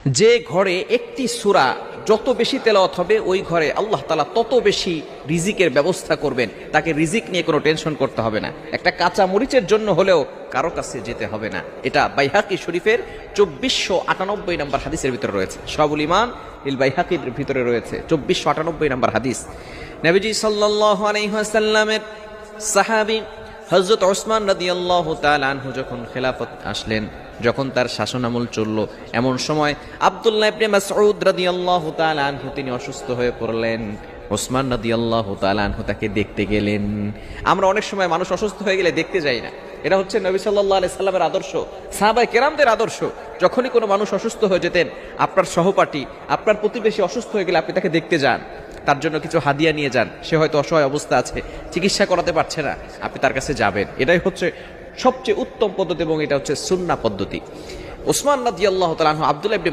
যে ঘরে একটি সূরা যত বেশি তেলাওয়াত হবে ওই ঘরে আল্লাহ তাআলা তত বেশি রিজিকের ব্যবস্থা করবেন। তাকে রিজিক নিয়ে কোনো টেনশন করতে হবে না। একটা কাঁচা মরিচের জন্য হলেও কারো কাছে যেতে হবে না। এটা বাইহাকি শরীফের 2498 নম্বর হাদিসের ভিতরে রয়েছে। শাহুল ঈমান ইল বাইহাকির ভিতরে রয়েছে 2498 নম্বর হাদিস। নবীজি সাল্লাল্লাহু আলাইহি ওয়াসাল্লামের সাহাবী হযরত ওসমান রাদিয়াল্লাহু তাআলা আনহু যখন খেলাফত আসলেন, যখন তার শাসনামল চলল, এমন সময় আব্দুল্লাহ ইবনে মাসউদ রাদিয়াল্লাহু তাআলা আনহু তিনি অসুস্থ হয়ে পড়লেন। ওসমান রাদিয়াল্লাহু তাআলা আনহু তাকে দেখতে গেলেন। আমরা অনেক সময় মানুষ অসুস্থ হয়ে গেলে দেখতে যাই না। এটা হচ্ছে নবী সাল্লাল্লাহু আলাইহি সাল্লামের আদর্শ, সাহাবায়ে কেরামদের আদর্শ। যখনই কোনো মানুষ অসুস্থ হয়ে যেতেন, আপনার সহপাঠী, আপনার প্রতিবেশী অসুস্থ হয়ে গেলে আপনি তাকে দেখতে যান, তার জন্য কিছু হাদিয়া নিয়ে যান। সে হয়তো অসহায় অবস্থা আছে, চিকিৎসা করাতে পারছে না, আপনি তার কাছে যাবেন। এটাই হচ্ছে সবচেয়ে উত্তম পদ্ধতি এবং এটা হচ্ছে সুন্নাহ পদ্ধতি। ওসমান রাদিয়াল্লাহু তাআলা আনহু আব্দুল্লাহ ইবনে